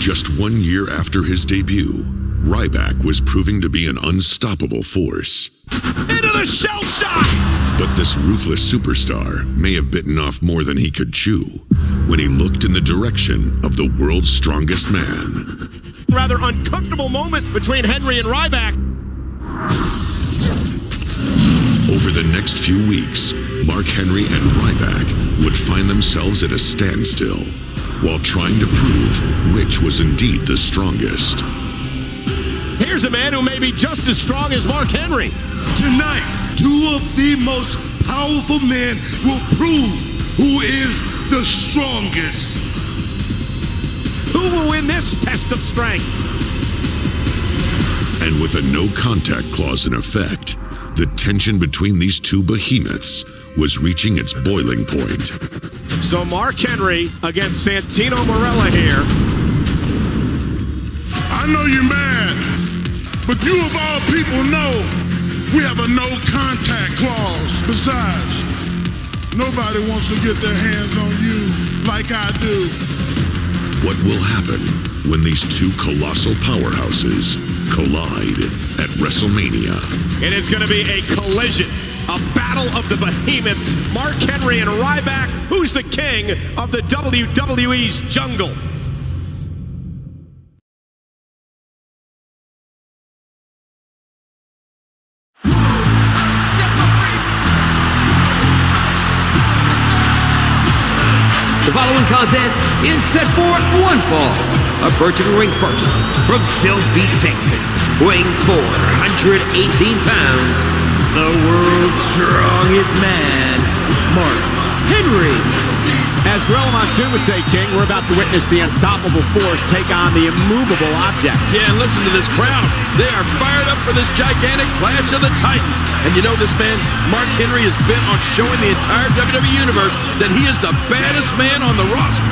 Just 1 year after his debut, Ryback was proving to be an unstoppable force. Into the shell shock! But this ruthless superstar may have bitten off more than he could chew when he looked in the direction of the world's strongest man. Rather uncomfortable moment between Henry and Ryback. Over the next few weeks, Mark Henry and Ryback would find themselves at a standstill while trying to prove which was indeed the strongest. Here's a man who may be just as strong as Mark Henry. Tonight, two of the most powerful men will prove who is the strongest. Who will win this test of strength? And with a no contact clause in effect, the tension between these two behemoths was reaching its boiling point. So Mark Henry against Santino Marella here. I know you're mad, but you of all people know we have a no contact clause. Besides, nobody wants to get their hands on you like I do. What will happen when these two colossal powerhouses collide at Wrestlemania? It is going to be a collision, a battle of the behemoths, Mark Henry and Ryback. Who's the king of the WWE's jungle? The following contest is set for one fall. Approaching the ring first, from Silsbee, Texas, weighing 418 pounds, the world's strongest man, Mark Henry. As Gorilla Monsoon would say, King, we're about to witness the unstoppable force take on the immovable object. Yeah, and listen to this crowd. They are fired up for this gigantic clash of the Titans. And you know this man, Mark Henry, is bent on showing the entire WWE Universe that he is the baddest man on the roster.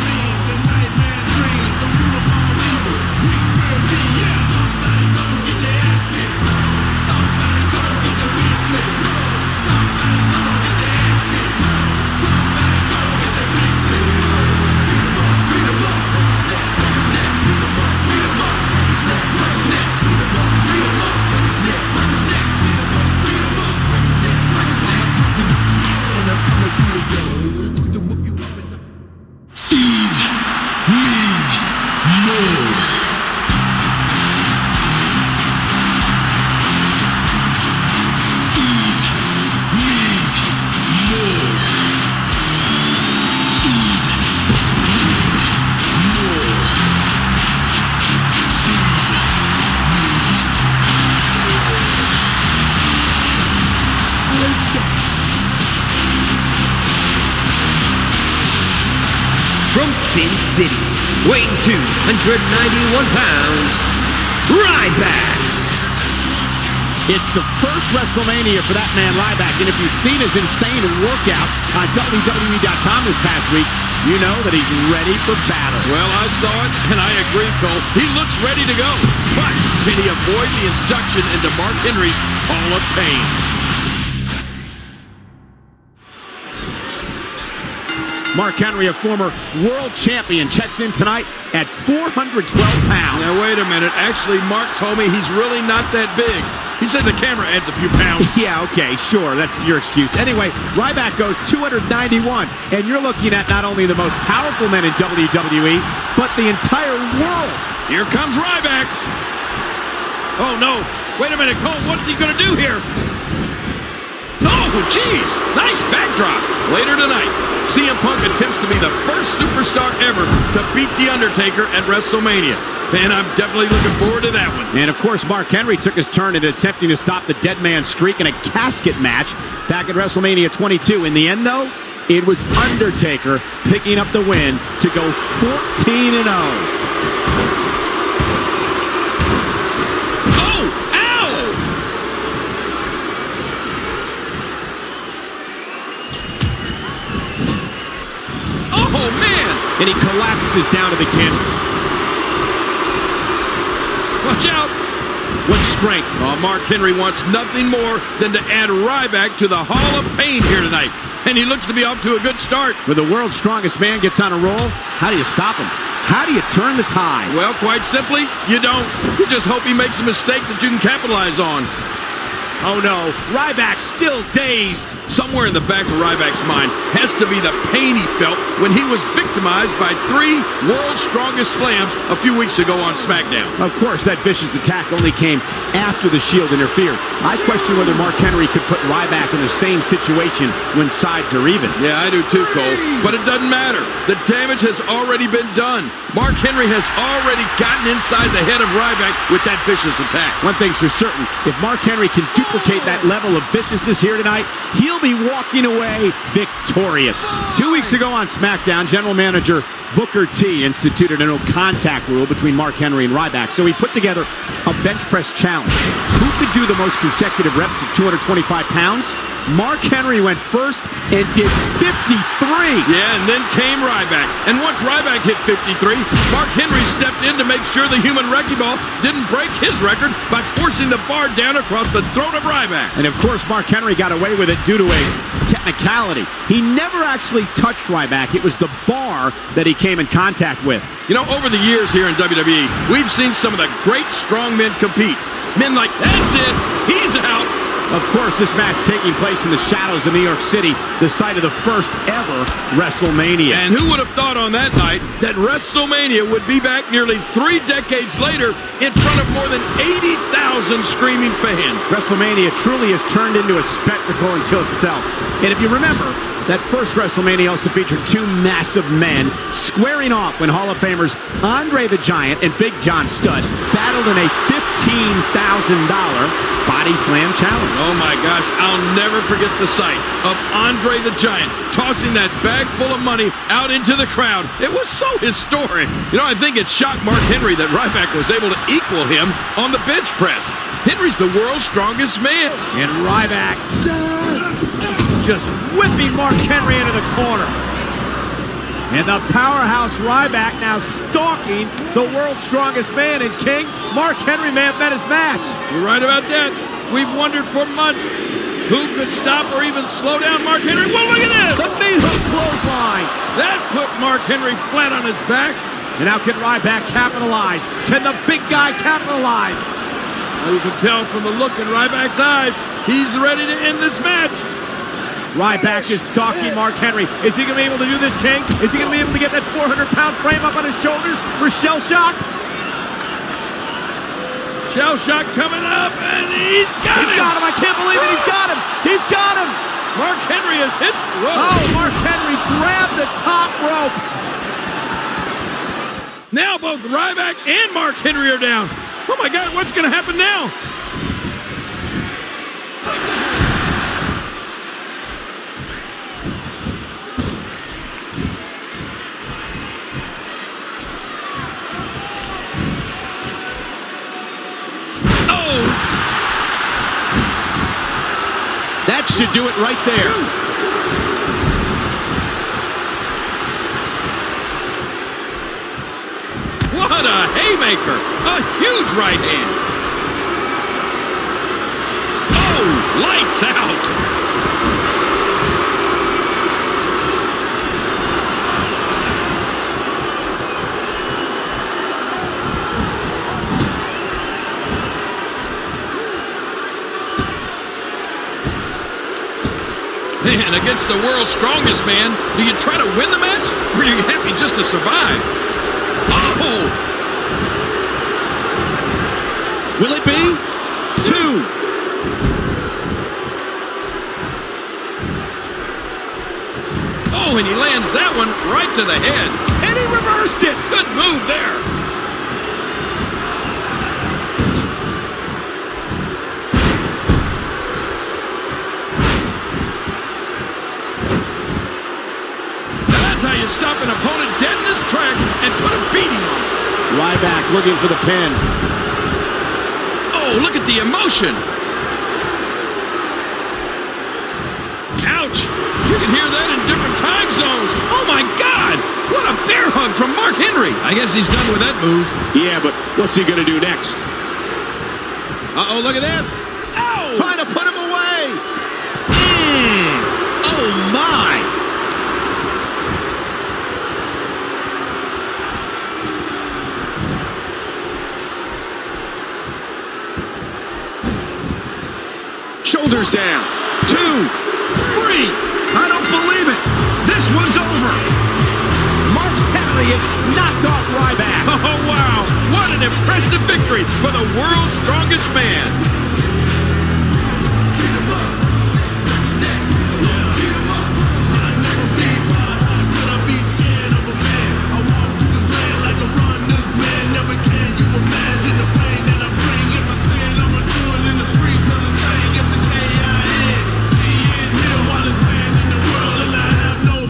From Sin City, weighing 291 pounds, Ryback. It's the first Wrestlemania for that man, Ryback, and if you've seen his insane workout on WWE.com this past week, you know that he's ready for battle. Well, I saw it, and I agree, Cole. He looks ready to go. But can he avoid the induction into Mark Henry's Hall of Pain? Mark Henry, a former world champion, checks in tonight at 412 pounds. Now, wait a minute. Actually, Mark told me he's really not that big. He said the camera adds a few pounds. Yeah, okay, sure. That's your excuse. Anyway, Ryback goes 291, and you're looking at not only the most powerful men in WWE, but the entire world. Here comes Ryback. Oh, no. Wait a minute, Cole. What's he going to do here? Oh, geez. Nice backdrop. Later tonight, CM Punk attempts to be the first superstar ever to beat The Undertaker at WrestleMania. And I'm definitely looking forward to that one. And, of course, Mark Henry took his turn at attempting to stop the dead man streak in a casket match back at WrestleMania 22. In the end, though, it was Undertaker picking up the win to go 14-0. And he collapses down to the canvas. Watch out! What strength. Oh, Mark Henry wants nothing more than to add Ryback to the Hall of Pain here tonight. And he looks to be off to a good start. When the world's strongest man gets on a roll, how do you stop him? How do you turn the tide? Well, quite simply, you don't. You just hope he makes a mistake that you can capitalize on. Oh no, Ryback still dazed. Somewhere in the back of Ryback's mind has to be the pain he felt when he was victimized by 3 world's strongest slams a few weeks ago on SmackDown. Of course, that vicious attack only came after the Shield interfered. I question whether Mark Henry could put Ryback in the same situation when sides are even. Yeah, I do too, Cole. But it doesn't matter. The damage has already been done. Mark Henry has already gotten inside the head of Ryback with that vicious attack. One thing's for certain, if Mark Henry can duplicate that level of viciousness here tonight, he'll be walking away victorious. 2 weeks ago on SmackDown, General Manager Booker T instituted a no-contact rule between Mark Henry and Ryback, so he put together a bench press challenge. Who could do the most consecutive reps at 225 pounds? Mark Henry went first and did 53. Yeah, and then came Ryback. And once Ryback hit 53, Mark Henry stepped in to make sure the human wrecking ball didn't break his record by forcing the bar down across the throat of Ryback. And of course, Mark Henry got away with it due to a technicality. He never actually touched Ryback. It was the bar that he came in contact with. You know, over the years here in WWE, we've seen some of the great strong men compete. Men like, that's it, he's out. Of course, this match taking place in the shadows of New York City, the site of the first ever Wrestlemania. And who would have thought on that night that Wrestlemania would be back nearly 3 decades later in front of more than 80,000 screaming fans? Wrestlemania truly has turned into a spectacle unto itself. And if you remember, that first WrestleMania also featured 2 massive men squaring off when Hall of Famers Andre the Giant and Big John Studd battled in a $15,000 body slam challenge. Oh my gosh, I'll never forget the sight of Andre the Giant tossing that bag full of money out into the crowd. It was so historic. You know, I think it shocked Mark Henry that Ryback was able to equal him on the bench press. Henry's the world's strongest man. And Ryback just whipping Mark Henry into the corner. And the powerhouse Ryback now stalking the world's strongest man. And King, Mark Henry may have met his match. You're right about that. We've wondered for months who could stop or even slow down Mark Henry. Well, look at this! The meat hook clothesline. That put Mark Henry flat on his back. And how can Ryback capitalize? Can the big guy capitalize? Well, you can tell from the look in Ryback's eyes, he's ready to end this match. Ryback is stalking Mark Henry. Is he going to be able to do this, King? Is he going to be able to get that 400-pound frame up on his shoulders for shell shock? Shell shock coming up, and he's got him! He's got him! I can't believe it! He's got him! He's got him! Mark Henry has hit... Whoa. Oh, Mark Henry grabbed the top rope! Now both Ryback and Mark Henry are down. Oh my God, what's going to happen now? That should do it right there. What a haymaker! A huge right hand. Oh, lights out! Man, against the world's strongest man, do you try to win the match, or are you happy just to survive? Oh! Will it be? 2. Oh, and he lands that one right to the head. And he reversed it! Good move there. How you stop an opponent dead in his tracks and put a beating on him. Ryback looking for the pin. Oh, look at the emotion. Ouch. You can hear that in different time zones. Oh, my God. What a bear hug from Mark Henry. I guess he's done with that move. Yeah, but what's he going to do next? Uh-oh, look at this. Oh! Trying to put him away. Oh, my. Shoulders down. 2, 3. I don't believe it. This one's over. Mark Henry has knocked off Ryback. Oh, wow. What an impressive victory for the world's strongest man.